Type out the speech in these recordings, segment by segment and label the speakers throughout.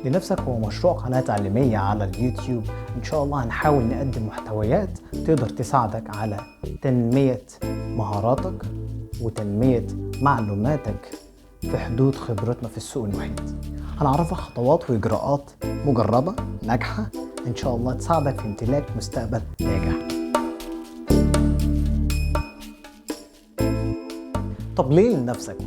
Speaker 1: لنفسك هو مشروع قناة تعليمية على اليوتيوب. إن شاء الله هنحاول نقدم محتويات تقدر تساعدك على تنمية مهاراتك وتنمية معلوماتك في حدود خبرتنا في السوق المحيط. هنعرفك خطوات وإجراءات مجربة ناجحة إن شاء الله تساعدك في امتلاك مستقبل ناجح. طب ليه لنفسك؟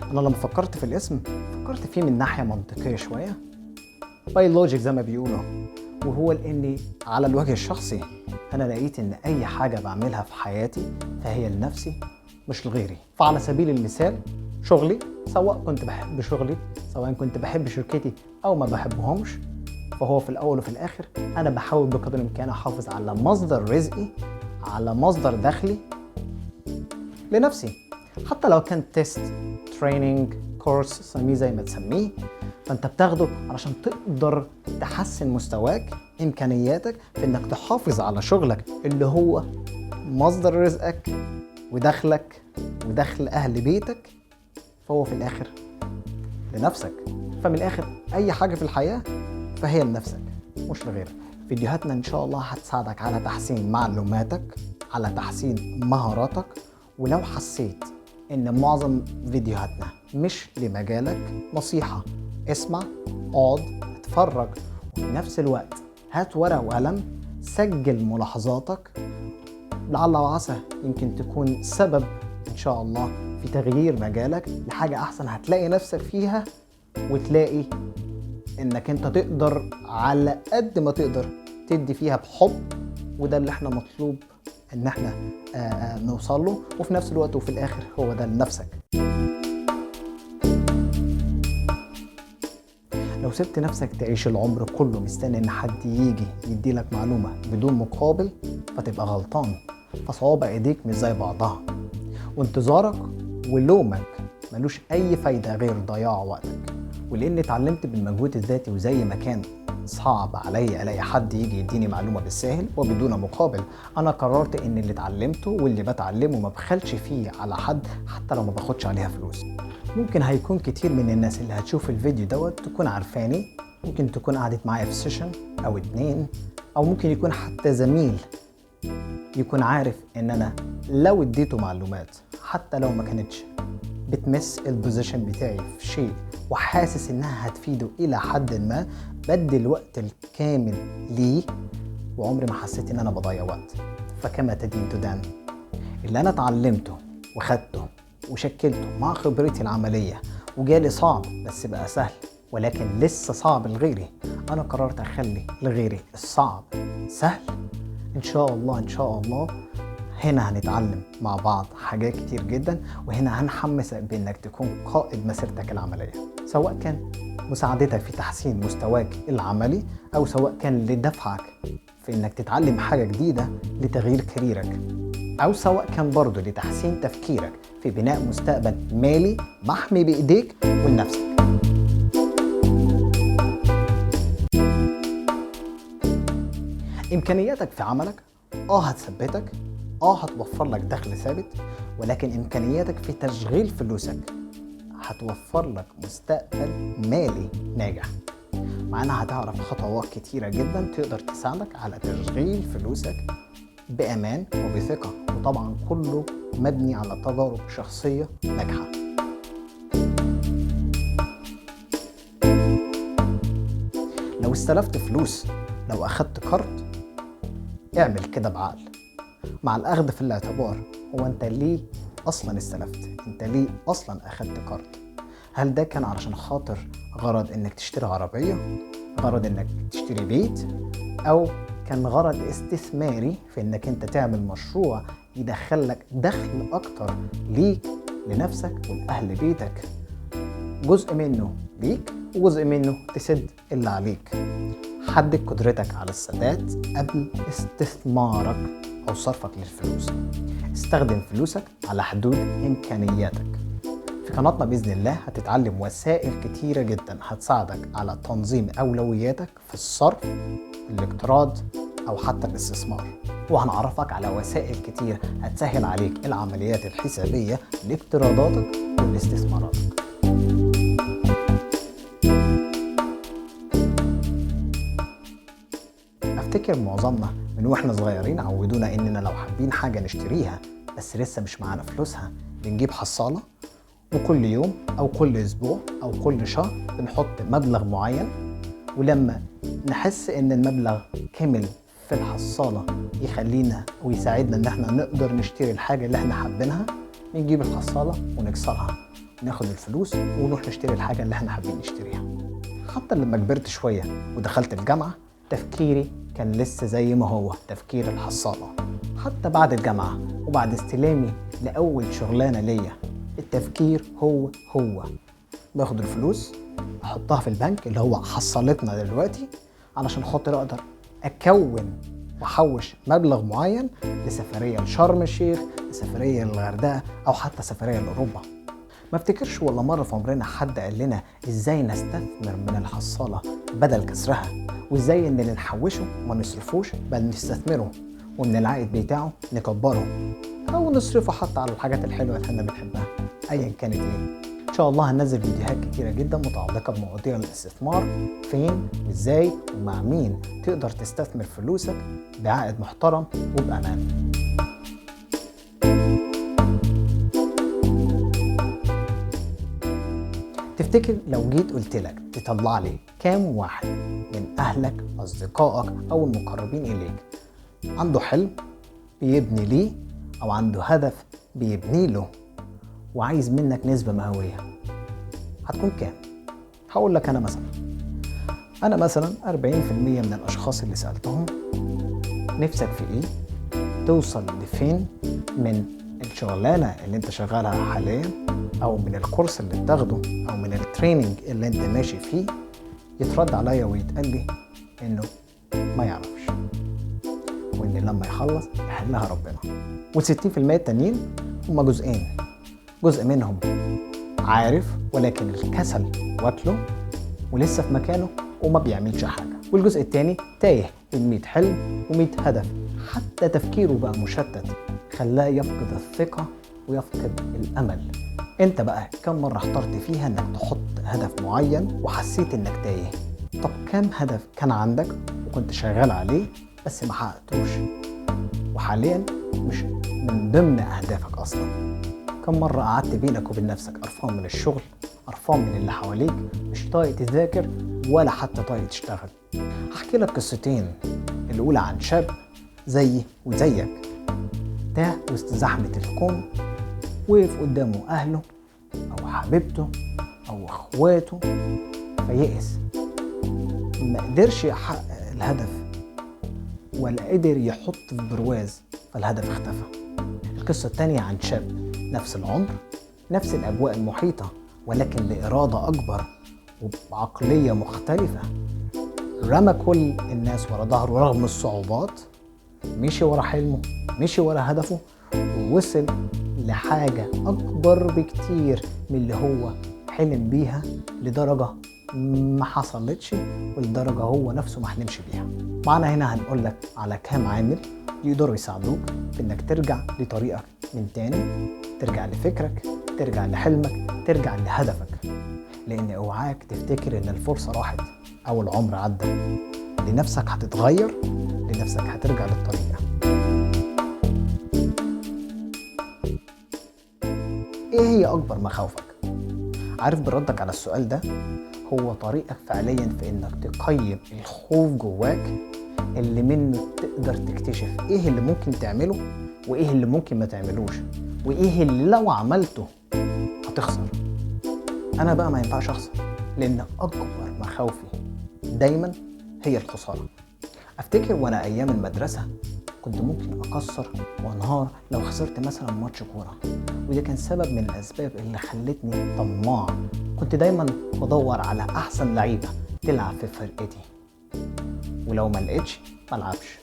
Speaker 1: أنا لما فكرت في الاسم فكرت فيه من ناحية منطقية شوية، بيولوجيك زي ما بيقولوا، وهو لأني على الوجه الشخصي أنا لقيت إن أي حاجة بعملها في حياتي فهي لنفسي مش لغيري. فعلى سبيل المثال شغلي، سواء كنت بحب شغلي سواء كنت بحب شركتي أو ما بحبهمش، فهو في الأول وفي الآخر أنا بحاول بقدر الإمكان أحافظ على مصدر رزقي، على مصدر دخلي لنفسي. حتى لو كان تيست، تريننج، كورس، سميه زي ما تسميه، فانت بتاخده علشان تقدر تحسن مستواك، امكانياتك في انك تحافظ على شغلك اللي هو مصدر رزقك ودخلك ودخل اهل بيتك، فهو في الاخر لنفسك. فمن الاخر اي حاجة في الحياة فهي لنفسك مش لغيرك. فيديوهاتنا ان شاء الله هتساعدك على تحسين معلوماتك، على تحسين مهاراتك. ولو حسيت ان معظم فيديوهاتنا مش لمجالك، نصيحة: اسمع، اقعد، اتفرج، وفي نفس الوقت هات ورقة وقلم، سجل ملاحظاتك، لعل وعسى يمكن تكون سبب ان شاء الله في تغيير مجالك لحاجة احسن هتلاقي نفسك فيها، وتلاقي انك انت تقدر على قد ما تقدر تدي فيها بحب، وده اللي احنا مطلوب ان احنا نوصل له. وفي نفس الوقت وفي الاخر هو ده لنفسك. لو سبت نفسك تعيش العمر كله مستني ان حد يجي يديلك معلومة بدون مقابل فتبقى غلطان. فصوابع ايديك مش زي بعضها، وانتظارك ولومك ملوش اي فايدة غير ضياع وقتك. ولاني اتعلمت بالمجهود الذاتي، وزي ما كان صعب عليا الاقي حد يجي يديني معلومه بالساهل وبدون مقابل، انا قررت ان اللي اتعلمته واللي بتعلمه ما بخلش فيه على حد حتى لو ما باخدش عليها فلوس. ممكن هيكون كتير من الناس اللي هتشوف الفيديو دوت تكون عارفاني، ممكن تكون قعدت معايا في سيشن او 2، او ممكن يكون حتى زميل يكون عارف ان انا لو اديته معلومات حتى لو ما كانتش بتمس البوزيشن بتاعي في شيء وحاسس انها هتفيده الى حد ما، بدي الوقت الكامل ليه، وعمري ما حسيت ان انا بضيع وقت. فكما تدين تدان. اللي انا اتعلمته وخدته وشكلته مع خبرتي العملية وجالي صعب بس بقى سهل، ولكن لسه صعب لغيري، انا قررت اخلي لغيري الصعب سهل. ان شاء الله ان شاء الله هنا هنتعلم مع بعض حاجات كتير جدا، وهنا هنحمسك بانك تكون قائد مسيرتك العملية، سواء كان مساعدتك في تحسين مستواك العملي، او سواء كان لدفعك في انك تتعلم حاجة جديدة لتغيير كاريرك، او سواء كان برضو لتحسين تفكيرك في بناء مستقبل مالي محمي بايديك ولنفسك. امكانياتك في عملك هتثبتك، هتوفر لك دخل ثابت، ولكن امكانياتك في تشغيل فلوسك هتوفر لك مستقبل مالي ناجح. معانا هتعرف خطوات كتيرة جدا تقدر تساعدك على تشغيل فلوسك بأمان وبثقة، وطبعا كله مبني على تجارب شخصية ناجحة. لو استلفت فلوس، لو أخدت قرض، اعمل كده بعقل، مع الأخذ في الاعتبار هو أنت ليه أصلا استلفت؟ أنت ليه أصلا أخدت قرض؟ هل ده كان علشان خاطر غرض إنك تشتري عربية؟ غرض إنك تشتري بيت؟ أو كان غرض استثماري في إنك أنت تعمل مشروع يدخلك دخل أكتر ليك لنفسك ولأهل بيتك؟ جزء منه ليك وجزء منه تسد اللي عليك. حدد قدرتك على السداد قبل استثمارك أو صرفك للفلوس. استخدم فلوسك على حدود إمكانياتك. في قناتنا بإذن الله هتتعلم وسائل كتيرة جدا هتساعدك على تنظيم أولوياتك في الصرف، الاقتراض، أو حتى الاستثمار. وهنعرفك على وسائل كتير هتسهل عليك العمليات الحسابية لاقتراضاتك والاستثماراتك. افتكر معظمنا من واحنا صغيرين عودونا اننا لو حابين حاجة نشتريها بس لسه مش معانا فلوسها بنجيب حصالة، وكل يوم او كل اسبوع او كل شهر بنحط مبلغ معين، ولما نحس ان المبلغ كمل في الحصالة يخلينا ويساعدنا ان احنا نقدر نشتري الحاجة اللي احنا حابينها، بنجيب الحصالة ونكسرها، ناخد الفلوس ونروح نشتري الحاجة اللي احنا حابين نشتريها. حتى لما كبرت شوية ودخلت الجامعة تفكيري كان لسه زي ما هو تفكير الحصالة. حتى بعد الجامعة وبعد استلامي لأول شغلانة ليا التفكير هو باخد الفلوس احطها في البنك اللي هو حصلتنا دلوقتي علشان خاطر اقدر اكون واحوش مبلغ معين لسفرية لشرم الشيخ، لسفرية للغردقة او حتى سفرية لاوروبا. ما افتكرش ولا مرة في عمرنا حد قال لنا ازاي نستثمر من الحصالة بدل كسرها، وازاي ان اللي نحوشه ما نصرفوش بل نستثمره، ومن العائد بتاعه نكبره او نصرفه حتى على الحاجات الحلوة اللي احنا بنحبها ايا كانت ايه. ان شاء الله هننزل فيديوهات كتيرة جدا متعلقة بمواضيع الاستثمار، فين وازاي ومع مين تقدر تستثمر فلوسك بعائد محترم وبأمان. تفتكر لو جيت قلت لك تطلع لي كام واحد من اهلك اصدقائك او المقربين اليك عنده حلم بيبني ليه او عنده هدف بيبني له وعايز منك نسبة مئوية، هتكون كام؟ هقول لك انا مثلا 40% من الاشخاص اللي سألتهم نفسك في ايه؟ توصل لفين من الشغلانة اللي انت شغالها حاليا او من الكورس اللي بتاخده او من التريننج اللي انت ماشي فيه؟ يترد عليا ويتقال لي انه ما يعرفش، وان لما يخلص يحلها ربنا. وال60% التانيين هما جزئين، جزء منهم عارف ولكن الكسل واكله ولسه في مكانه وما بيعملش حاجة، والجزء التاني تايه بين 100 حلم و100 هدف، حتى تفكيره بقى مشتت خلاه يفقد الثقة ويفقد الأمل. انت بقى كم مرة احترت فيها انك تحط هدف معين وحسيت انك تايه؟ طب كم هدف كان عندك وكنت شغال عليه بس ما حققتوش وحاليا مش من ضمن اهدافك اصلا؟ كم مرة قعدت بينك وبين نفسك قرفان من الشغل، قرفان من اللي حواليك، مش طايق تذاكر ولا حتى طايق تشتغل؟ هحكي لك قصتين، الاولى عن شاب زيي وزيك تاه وسط زحمة الكون، وقف قدامه اهله او حبيبته او اخواته فيئس، ما قدرش يحقق الهدف ولا قدر يحط في برواز فالهدف اختفى. القصة التانية عن شاب نفس العمر نفس الأجواء المحيطة ولكن بإرادة أكبر وبعقلية مختلفة، رمى كل الناس ورا ظهره رغم الصعوبات، مشي ورا حلمه، مشي ورا هدفه، ووصل لحاجة أكبر بكتير من اللي هو حلم بيها، لدرجة ما حصلتش ولدرجة هو نفسه ما حلمش بيها. معنا هنا هنقول لك على كام عامل يقدروا يساعدوك في انك ترجع لطريقك من تاني، ترجع لفكرك، ترجع لحلمك، ترجع لهدفك، لان اوعاك تفتكر ان الفرصة راحت او العمر عدى. لنفسك هتتغير، لنفسك هترجع للطريقة. ايه هي اكبر مخاوفك؟ عارف بردك على السؤال ده هو طريقك فعليا في انك تقيم الخوف جواك اللي منه تقدر تكتشف ايه اللي ممكن تعمله وايه اللي ممكن ما تعملوش وايه اللي لو عملته هتخسر. انا بقى ما ينفعش اخسر، لان اكبر مخاوفي دايما هي الخسارة. افتكر وانا ايام المدرسة كنت ممكن اكسر وانهار لو خسرت مثلا ماتش كورة، وده كان سبب من الاسباب اللي خلتني طماع. كنت دايما بدور على احسن لعيبة تلعب في فرقتي، ولو ما لقيتش ما العبش.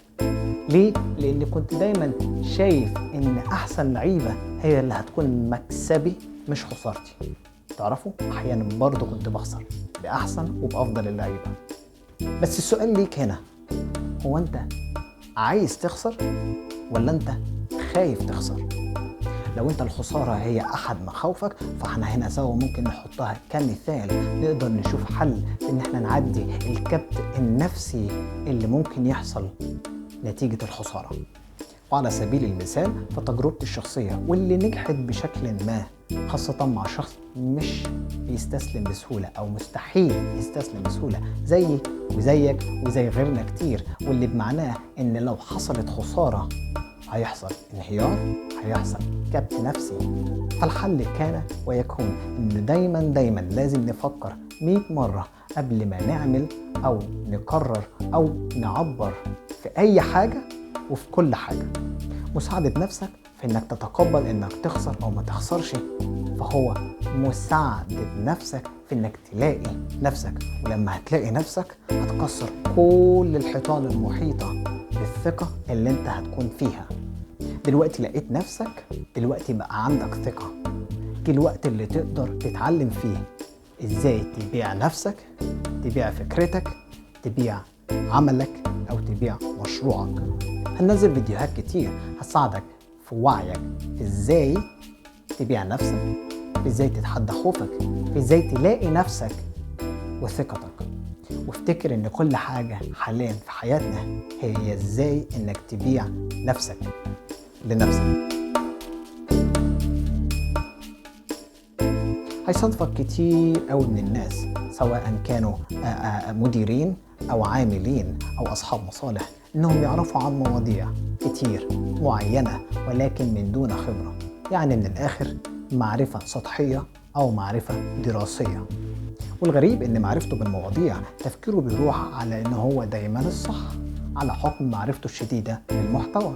Speaker 1: ليه؟ لاني كنت دايما شايف ان احسن لعيبة هي اللي هتكون مكسبي مش خسارتي. تعرفوا احيانا برضه كنت بخسر باحسن وبافضل اللعيبة. بس السؤال ليك هنا، هو انت عايز تخسر ولا انت خايف تخسر؟ لو انت الخسارة هي احد مخاوفك، فاحنا هنا سوا ممكن نحطها كمثال نقدر نشوف حل ان احنا نعدي الكبت النفسي اللي ممكن يحصل نتيجة الخسارة. وعلى سبيل المثال فتجربتي الشخصية واللي نجحت بشكل ما، خاصة مع شخص مش بيستسلم بسهولة أو مستحيل يستسلم بسهولة زيي وزيك وزي غيرنا كتير، واللي بمعناه إن لو حصلت خسارة هيحصل انهيار، هيحصل كبت نفسي. فالحل كان ويكون إنه دايما لازم نفكر 100 مرة قبل ما نعمل أو نقرر أو نعبر في أي حاجة وفي كل حاجة. مساعدة نفسك في إنك تتقبل إنك تخسر أو ما تخسرش، فهو مساعدة نفسك في إنك تلاقي نفسك، ولما هتلاقي نفسك هتكسر كل الحيطان المحيطة بالثقة اللي أنت هتكون فيها. دلوقتي لقيت نفسك، دلوقتي بقى عندك ثقة. جه الوقت اللي تقدر تتعلم فيه إزاي تبيع نفسك، تبيع فكرتك، تبيع عملك أو تبيع مشروعك. هننزل فيديوهات كتير هتساعدك في وعيك في ازاي تبيع نفسك، في ازاي تتحدى خوفك، في ازاي تلاقي نفسك وثقتك. وافتكر ان كل حاجة حاليا في حياتنا هي ازاي انك تبيع نفسك لنفسك. هيصادفك كتير قوي من الناس، سواء كانوا مديرين او عاملين او اصحاب مصالح، انهم يعرفوا عن مواضيع كتير معينة ولكن من دون خبرة، يعني من الاخر معرفة سطحية او معرفة دراسية. والغريب ان معرفته بالمواضيع تفكيره بيروح على ان هو دايما الصح على حكم معرفته الشديدة بالمحتوى.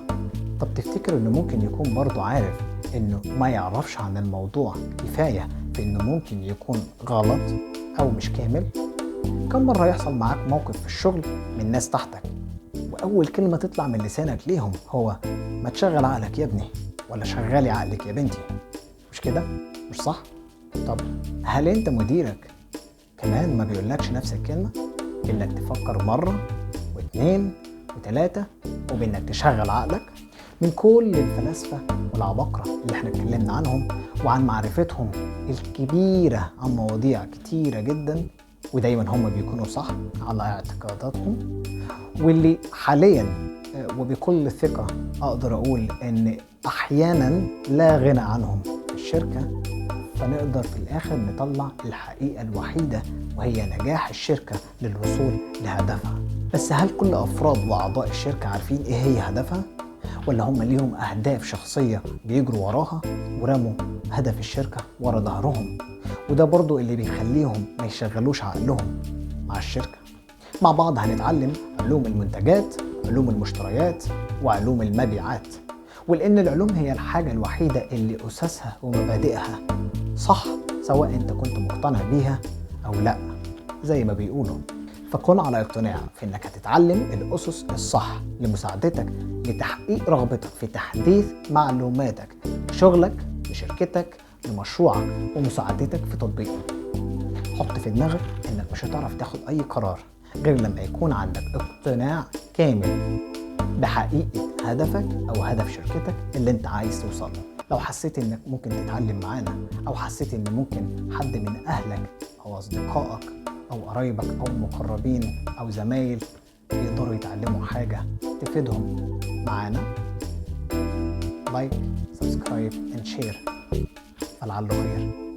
Speaker 1: طب تفتكر انه ممكن يكون برضو عارف انه ما يعرفش عن الموضوع كفاية في انه ممكن يكون غلط او مش كامل؟ كم مرة يحصل معاك موقف في الشغل من ناس تحتك وأول كلمة تطلع من لسانك ليهم هو ما تشغل عقلك يا ابني، ولا شغالي عقلك يا بنتي، مش كده؟ مش صح؟ طب هل انت مديرك كمان ما بيقولكش نفس الكلمة؟ بإنك تفكر مرة واثنين وثلاثة وبإنك تشغل عقلك؟ من كل الفلاسفة والعباقرة اللي احنا اتكلمنا عنهم وعن معرفتهم الكبيرة عن مواضيع كتيرة جدا، ودايما هم بيكونوا صح على اعتقاداتهم، واللي حاليا وبكل ثقة أقدر أقول إن أحيانا لا غنى عنهم في الشركة، فنقدر في الآخر نطلع الحقيقة الوحيدة وهي نجاح الشركة للوصول لهدفها. بس هل كل أفراد وأعضاء الشركة عارفين إيه هي هدفها؟ ولا هم ليهم أهداف شخصية بيجروا وراها ورموا هدف الشركة ورا ظهرهم؟ وده برضو اللي بيخليهم ما يشغلوش عقلهم مع الشركة. مع بعض هنتعلم علوم المنتجات، علوم المشتريات، وعلوم المبيعات، ولأن العلوم هي الحاجة الوحيدة اللي أساسها ومبادئها صح، سواء أنت كنت مقتنع بيها أو لا زي ما بيقولوا. فكن على اقتناع في أنك هتتعلم الأسس الصح لمساعدتك لتحقيق رغبتك في تحديث معلوماتك لشغلك، لشركتك، لمشروعك، ومساعدتك في تطبيقه. حط في دماغك أنك مش هتعرف تاخد أي قرار غير لما يكون عندك اقتناع كامل بحقيقة هدفك أو هدف شركتك اللي أنت عايز توصل له. لو حسيت أنك ممكن تتعلم معانا، أو حسيت أن ممكن حد من أهلك أو أصدقائك أو قرايبك أو مقربين أو زمايل يقدروا يتعلموا حاجة تفيدهم معانا، لايك، سبسكرايب and share، فلعله خير.